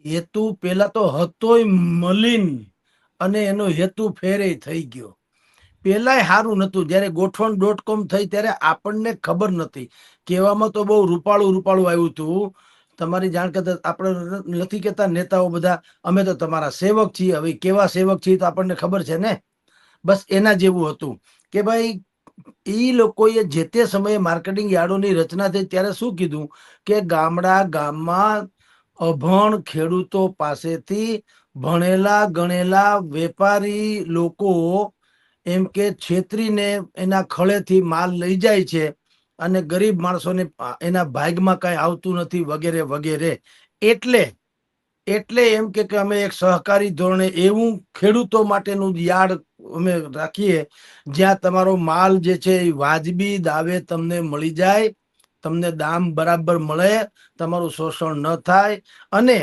હેતુ પેલા તો હતોય મલિન અને એનો હેતુ ફેરે થઈ ગયો. પેલાય સારું નતું, જયારે ગોઠવણ.com થઈ ત્યારે આપણને ખબર નથી. કહેવામાં તો બહુ રૂપાળું આવ્યું હતું. તમારી જાણ કરતા આપણે નથી કેતા નેતાઓ બધા અમે તો તમારા સેવક છીએ. હવે કેવા સેવક છીએ તો આપણને ખબર છે ને. બસ એના જેવું હતું કે ભાઈ એ લોકોએ જે તે સમયે માર્કેટિંગ યાર્ડોની રચના થઈ ત્યારે શું કીધું કે ગામમાં અભણ ખેડૂતો પાસેથી ભણેલા ગણેલા વેપારી લોકો એમ કે છેતરીને એના ખળેથી માલ લઈ જાય છે અને ગરીબ માણસોને એના ભાગમાં કઈ આવતું નથી વગેરે વગેરે. એટલે એમ કે અમે એક સહકારી ધોરણે એવું ખેડૂતો માટેનું યાર્ડ અમે રાખીએ જ્યાં તમારો માલ જે છે એ વાજબી દાવે તમને મળી જાય, તમને દામ બરાબર મળે, તમારું શોષણ ન થાય. અને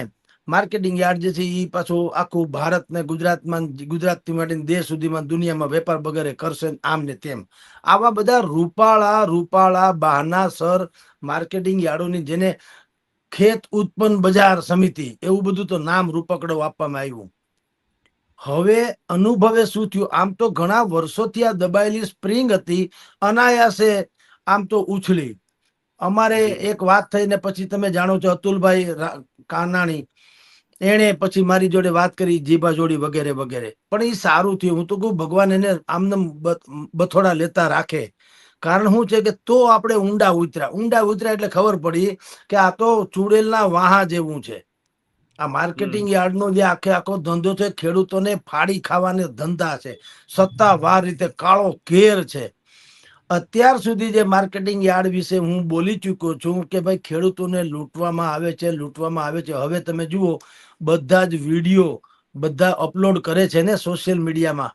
માર્કેટિંગ યાર્ડ જે છે એ પાછું આખું ભારત ને ગુજરાતથી માટે દેશ સુધીમાં દુનિયામાં વેપાર વગેરે કરશે આમ ને તેમ. આવા બધા રૂપાળા બહાનાસર માર્કેટિંગ યાર્ડોની, જેને ખેત ઉત્પન્ન બજાર સમિતિ એવું બધું તો નામ રૂપકડો આપવામાં આવ્યું. હવે અનુભવે શું થયું, આમ તો ઘણા વર્ષોથી આ દબાયેલી સ્પ્રિંગ હતી, અનાયાસે આમ તો ઉછળી. અમારે એક વાત થઈને પછી તમે જાણો છો અતુલભાઈ કાનાણી, એને પછી મારી જોડે વાત કરી જીભા જોડી વગેરે વગેરે. પણ એ સારું થયું. હું તો કહું ભગવાન એને આમને બથોડા લેતા રાખે. કારણ શું છે કે તો આપણે ઊંડા ઉતર્યા એટલે ખબર પડી કે આ તો ચુડેલના વાહા જેવું છે. આ માર્કેટિંગ યાર્ડનો જે આખો ધંધો છે, ખેડૂતોને ફાડી ખાવાના ધંધા છે, સત્તાવાર રીતે કાળો ઘેર છે. અત્યાર સુધી જે માર્કેટિંગ યાર્ડ વિશે હું બોલી ચુક્યો છું કે ભાઈ ખેડૂતોને લૂંટવામાં આવે છે. હવે તમે જુઓ બધા જ વિડીયો બધા અપલોડ કરે છે ને સોશિયલ મીડિયામાં.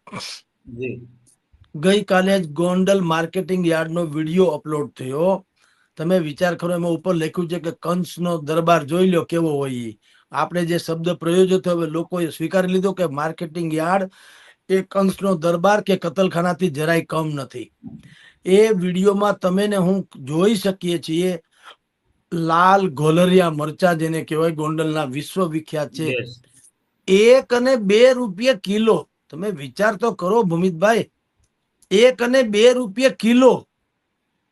ગઈકાલે જ ગોંડલ માર્કેટિંગ યાર્ડનો વિડીયો અપલોડ થયો. તમે વિચાર કરો, એમાં ઉપર લખ્યું છે કે કંસનો દરબાર જોઈ લો કેવો હોય. આપણે જે શબ્દ પ્રયોજ્યો થયો, લોકોએ સ્વીકારી લીધો કે માર્કેટિંગ યાર્ડ એ કંસનો દરબાર કે કતલખાનાથી જરાય કમ નથી. એ વિડીયોમાં તમે ને હું જોઈ શકીએ છીએ લાલ ગોલરિયા મરચા, જેને કહેવાય ગોંડલના વિશ્વવિખ્યાત છે. 1 અને 2 રૂપિયા કિલો. તમે વિચાર તો કરો ભૂમિતભાઈ, 1 અને 2 રૂપિયા કિલો.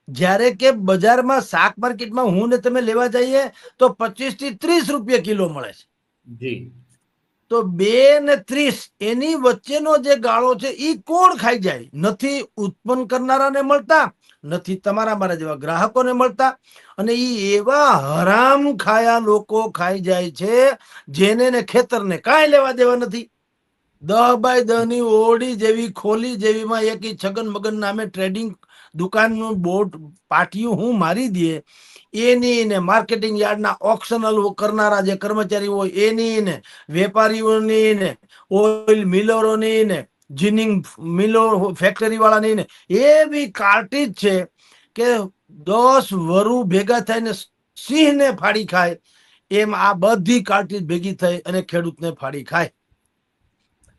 જ્યારે કે બજારમાં શાક માર્કેટમાં હું ને તમે લેવા જઈએ તો 25 થી 30 રૂપિયા કિલો મળે છે. તો 2 ને 30 એની વચ્ચેનો જે ગાળો છે એ કોણ ખાઈ જાય? નથી ઉત્પન્ન કરનારાને મળતા, નથી તમારા મારા જેવા ગ્રાહકોને મળતા. અને એવા હરામ ખાયા લોકો ખાઈ જાય છે જેને ને ખેતરને કાંઈ લેવા દેવા નથી. 10 બાય 10 ની ઓરડી જેવી ખોલી જેવીમાં એક છગન મગન નામે ટ્રેડિંગ દુકાનનું બોર્ડ પાટિયું હું મારી દે, એની ને માર્કેટિંગ યાર્ડના ઓક્શનલ કરનારા જે કર્મચારી હોય એની ને વેપારીઓની ને ઓઇલ મિલરોની ને જીનિંગ મિલો ફેક્ટરી વાળાની ને એવી કાર્ટિજ છે કે 10 વરુ ભેગા થઈને સિંહને ફાડી ખાય એમ આ બધી કાર્ટિજ ભેગી થઈ અને ખેડૂતને ફાડી ખાય.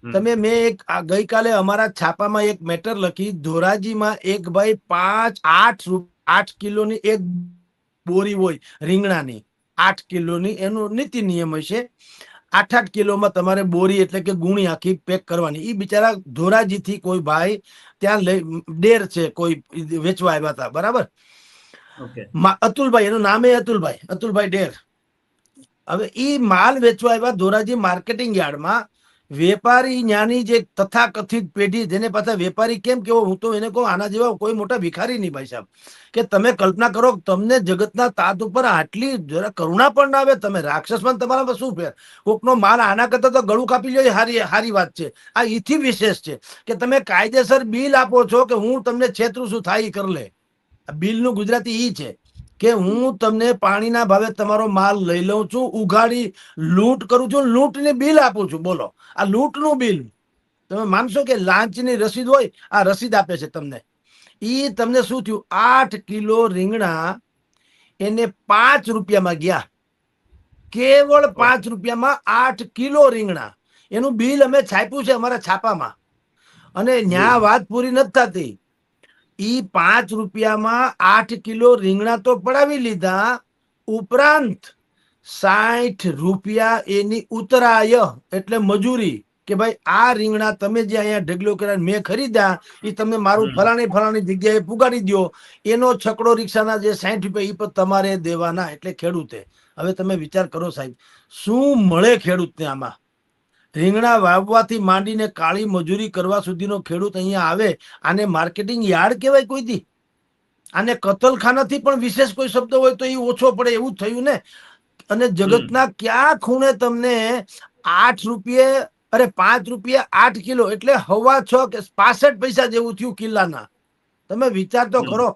મેં એક ગઈકાલે અમારા છાપામાં એક મેટર લખી, ધોરાજીમાં એક ભાઈ 8 કિલોની એક બોરી હોય રીંગણાની, 8 કિલોની, એનો નીતિ નિયમ હશે. 8 કિલોમાં તમારે બોરી એટલે કે ગુણી આખી પેક કરવાની. એ બિચારા ધોરાજીથી કોઈ ભાઈ ત્યાં ડેર છે, કોઈ વેચવા આવ્યા હતા, બરાબર. અતુલભાઈ, એનું નામે અતુલભાઈ ડેર. હવે ઈ માલ વેચવા આવ્યા ધોરાજી માર્કેટિંગ યાર્ડમાં. વેપારી ન્યાની જે તથાકથિત પેઢી, જેને પાછા વેપારી કેમ કેવો, હું તો એને કહું આના જેવા કોઈ મોટા ભિખારી નહીં ભાઈ સાહેબ. કે તમે કલ્પના કરો, તમને જગતના તાત ઉપર આટલી જરા કરુણા પણ ના આવે. તમે રાક્ષસમાં તમારામાં શું ફેર? કોકનો માલ આના કરતા તો ગળું કાપી લો, હારી વાત છે. આ ઈથી વિશેષ છે કે તમે કાયદેસર બિલ આપો છો કે હું તમને છેતરું છું, થાય કર લે. બિલનું ગુજરાતી ઈ છે કે હું તમને પાણીના ભાવે તમારો માલ લઈ લઉં છું, ઉઘાડી લૂંટ કરું છું, લૂંટની બિલ આપું છું. બોલો, આ લૂંટનું બિલ. તમે માનશો કે લાંચની રસીદ હોય, આ રસીદ આપે છે તમને. ઈ તમને શું થયું? 8 કિલો રીંગણા એને 5 રૂપિયામાં ગયા. કેવળ 5 રૂપિયામાં 8 કિલો રીંગણા. એનું બિલ અમે છાપ્યું છે અમારા છાપામાં. અને ન્યા વાત પૂરી નથી થતી. ઈ 5 રૂપિયામાં 8 કિલો રીંગણા તો પડાવી લીધા, ઉપરાંત 60 રૂપિયા એની ઉતરાય એટલે મજૂરી, કે ભાઈ આ રીંગણા તમે જે અહીંયા ઢગલો કર્યા મેં ખરીદ્યા એ તમે મારું ફલાણી જગ્યાએ પુગાડી દો, એનો છકડો રિક્ષાના જે 60 રૂપિયા એ પણ તમારે દેવાના. એટલે ખેડૂતે, હવે તમે વિચાર કરો સાહેબ, શું મળે ખેડૂતને આમાં? રીંગણા વાવવાથી માંડીને કાળી મજૂરી કરવા સુધીનો ખેડૂત અહીંયા આવે, આને માર્કેટિંગ યાર્ડ કહેવાય કોઈ દી? આને કતલખાનાથી પણ વિશેષ કોઈ શબ્દ હોય તો એ ઓછો પડે એવું થયું ને. અને જગતના ક્યાં ખૂણે તમને 8 રૂપિયે, અરે 5 રૂપિયા 8 કિલો એટલે 6.25 કે 65 પૈસા જેવું થયું કિલ્લાના. તમે વિચાર તો કરો,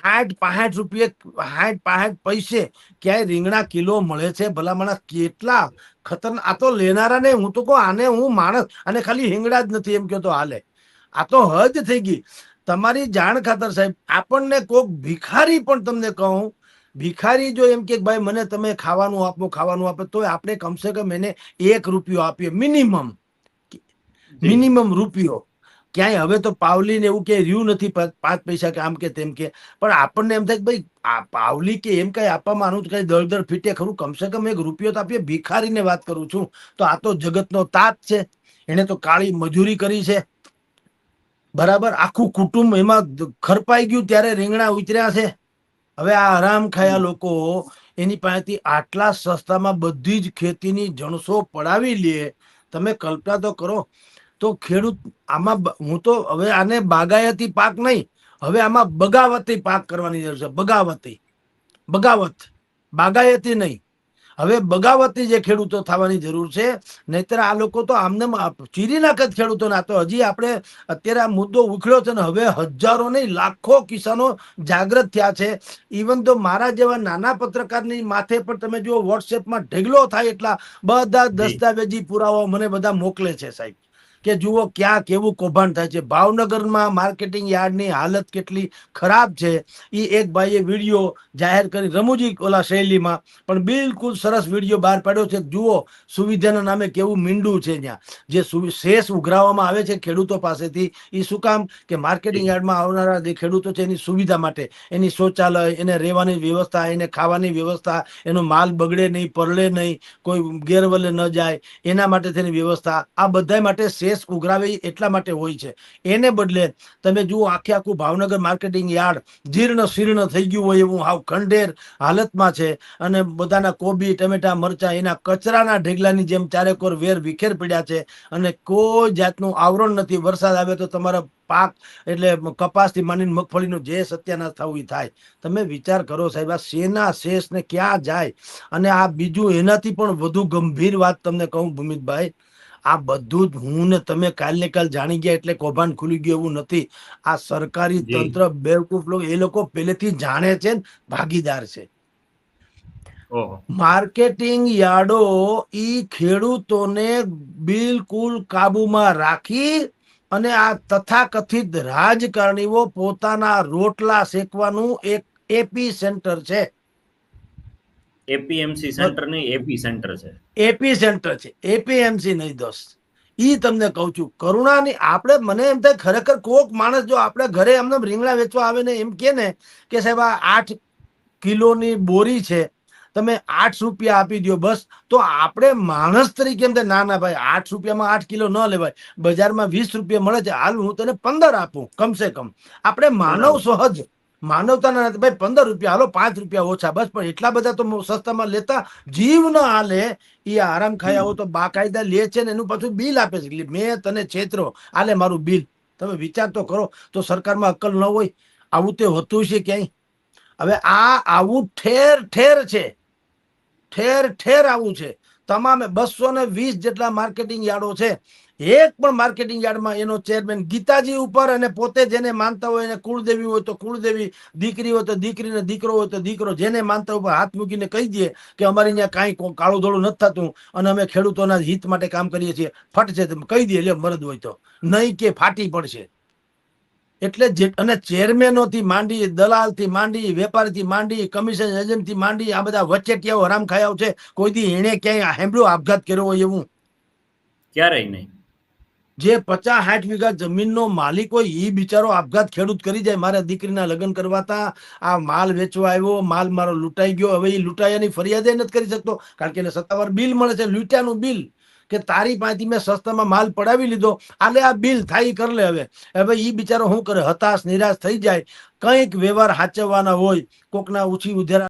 65 રૂપિયે 65 પૈસે ક્યાંય રીંગણા કિલો મળે છે? ભલામણા કેટલા ખતરનાક! આ તો લેનારા ને હું તો કહું, આને હું માણસ, અને ખાલી રીંગણા જ નથી એમ કહો તો હાલે. આ તો હદ થઈ ગઈ. તમારી જાણ ખાતર સાહેબ, આપણને કોક ભિખારી પણ, તમને કહું, ભિખારી જો એમ કે ભાઈ મને તમે ખાવાનું આપો તો આપણે કમસે કમ એને 1 રૂપિયો આપીએ, મિનિમમ રૂપિયો. ક્યાંય હવે તો પાવલી ને એવું કે રહ્યું નથી, 5 પૈસા કે આમ કે તેમ કે. પણ આપણને એમ થાય કે ભાઈ આ પાવલી કે એમ કઈ આપવામાં આનું કઈ દળદળ ફીટે ખરું? કમસે કમ 1 રૂપિયો તો આપીએ. ભિખારીને વાત કરું છું. તો આ તો જગતનો તાત છે, એને તો કાળી મજૂરી કરી છે, બરાબર. આખું કુટુંબ એમાં ખરપાઈ ગયું ત્યારે રીંગણા ઉતર્યા છે. હવે આ આરામ ખાયા લોકો એની પાસેથી આટલા સસ્તામાં બધી જ ખેતીની જણસો પડાવી લે. તમે કલ્પના તો કરો. તો ખેડૂત આમાં, હું તો હવે આને બાગાયતી પાક નહીં, હવે આમાં બગાવતી પાક કરવાની જરૂર છે. બગાવત, બાગાયતી નહીં. હવે બગાવતી જે ખેડૂતો થવાની જરૂર છે. નહીતર આ લોકો તો આમને ચીરી નાખે ખેડૂતોને. આ તો હજી આપણે અત્યારે આ મુદ્દો ઉખડ્યો છે ને હવે હજારો નહીં લાખો કિસાનો જાગૃત થયા છે. ઇવન તો મારા જેવા નાના પત્રકારની માથે પણ તમે જુઓ, વોટ્સએપમાં ઢગલો થાય એટલા બધા દસ્તાવેજી પુરાવાઓ મને બધા મોકલે છે સાહેબ, કે જુઓ ક્યાં કેવું કૌભાંડ થાય છે. ભાવનગરમાં માર્કેટિંગ યાર્ડની હાલત કેટલી ખરાબ છે એ એક ભાઈએ વિડીયો જાહેર કરી, રમૂજી ઓલા શૈલીમાં, પણ બિલકુલ સરસ વિડીયો બહાર પાડ્યો છે. જુઓ સુવિધાના નામે કેવું મીંડું છે. ત્યાં જે શેષ ઉઘરાવવામાં આવે છે ખેડૂતો પાસેથી, એ શું કામ? કે માર્કેટિંગ યાર્ડમાં આવનારા જે ખેડૂતો છે એની સુવિધા માટે, એની શૌચાલય, એને રહેવાની વ્યવસ્થા, એને ખાવાની વ્યવસ્થા, એનો માલ બગડે નહીં, પરલે નહીં, કોઈ ગેરવલે ન જાય, એના માટે તેની વ્યવસ્થા, આ બધા માટે શેષ ઉઘરાવે એટલા માટે હોય છે. એને બદલે તમે જુઓ આખું ભાવનગર માર્કેટિંગ યાર્ડ જીર્ણ શીર્ણ થઈ ગયું હોય એવું હાવ ખંડેર હાલતમાં છે. અને બધાના કોબી, ટમેટા, મરચા એના કચરાના ઢેગલાની જેમ ચારેકોર વેર વિખેર પડ્યા છે. અને કોઈ જાતનું આવરણ નથી. વરસાદ આવે તો તમારા પાક એટલે કપાસથી માંડીને મગફળીનું જે સત્યાનાશ થવું એ થાય. તમે વિચાર કરો સાહેબ, આ શેના શેષ ને ક્યાં જાય? અને આ બીજું એનાથી પણ વધુ ગંભીર વાત તમને કહું ભૂમિતભાઈ, આ બધું જ હું ને તમે કાલ ને કાલ જાણી ગયા એટલે કૌભાંડ ખુલી ગયું એવું નથી. આ સરકારી તંત્ર બેવકૂફ લોકો, એ લોકો પહેલેથી જાણે છે, ભાગીદાર છે. માર્કેટિંગ યાર્ડો ઈ ખેડૂતોને બિલકુલ કાબુમાં રાખી અને આ તથાકથિત રાજકારણીઓ પોતાના રોટલા શેકવાનું એક એપી સેન્ટર છે. એપીએમસી સેન્ટર નહીં, એપી સેન્ટર છે. એપી સેન્ટર છે, એપીએમસી નહીં દોસ્ત. ઈ તમને કહું છું. કરુણાની આપણે, મને એમ થાય ખરેખર કોક માણસ જો આપણે ઘરે એમને રીંગણા વેચવા આવે ને એમ કે ને કે સાહેબ આ 8 કિલોની બોરી છે, તમે 8 રૂપિયા આપી દો બસ, તો આપણે માણસ તરીકે એમ થાય ના ના ભાઈ 8 રૂપિયામાં 8 કિલો ન લેવાય, બજારમાં 20 રૂપિયા મળે છે, હાલ હું તને 15 આપું કમસે કમ. આપણે માનવ સહજ માનવતાના નથી ભાઈ, 15 રૂપિયા હાલો, 5 રૂપિયા ઓછા બસ. પણ એટલા બધા તો સસ્તામાં લેતા જીવ ન હાલે. એ આરામ ખાયા તો બાકાયદા લે છે ને એનું પાછું બિલ આપે છે. મેં તને છેતરો, આલે મારું બિલ. તમે વિચાર તો કરો. તો સરકારમાં અક્કલ ન હોય? આવું તે હોતું છે ક્યાંય? હવે આ આવું ઠેર ઠેર છે, ઠેર ઠેર આવું છે. તમામે 220 જેટલા માર્કેટિંગ યાર્ડો છે. એક પણ માર્કેટિંગ યાર્ડમાં એનો ચેરમેન ગીતાજી ઉપર, અને પોતે જેને માનતા હોય એને કુળદેવી હોય તો કુળદેવી, દીકરી હોય તો દીકરીને, દીકરો હોય તો દીકરો, જેને માનતા હોય હાથ મૂકીને કહી દે કે અમારી ત્યાં કાંઈ કાળું ધોળું નથી થતું અને અમે ખેડૂતોના હિત માટે કામ કરીએ છીએ. ફટ છે કહી દે, લે મરદ હોય તો નહીં કે ફાટી પડશે. એટલે અને ચેરમેનોથી માંડી, દલાલથી માંડી, વેપારીથી માંડી, કમિશન એજન્ટથી માંડી, આ બધા વચેટિયાઓ હરામ ખાયા છે. કોઈ દી એને ક્યાંય સાંભળ્યો આપઘાત કર્યો હોય એવું? ક્યારેય નહીં. જે 50-60 વીઘા જમીનનો માલિક હોય એ બિચારો આપઘાત ખેડૂત કરી જાય, મારા દીકરીના લગ્ન કરવાતા, આ માલ વેચવા આવ્યો, માલ મારો લૂંટાઈ ગયો, હવે એ લૂંટાયાની ફરિયાદ નથી કરી શકતો, કારણ કે એને સત્તાવાર બિલ મળે છે, લૂંટ્યાનું બિલ, કે તારી પાસેથી મેં સસ્તામાં માલ પડાવી લીધો, આલે આ બિલ થાય ઈ કર લે. હવે એ બિચારો શું કરે, હતાશ નિરાશ થઈ જાય, કંઈક વ્યવહાર સાચવવાના હોય, કોકના ઉછી ઉધેરા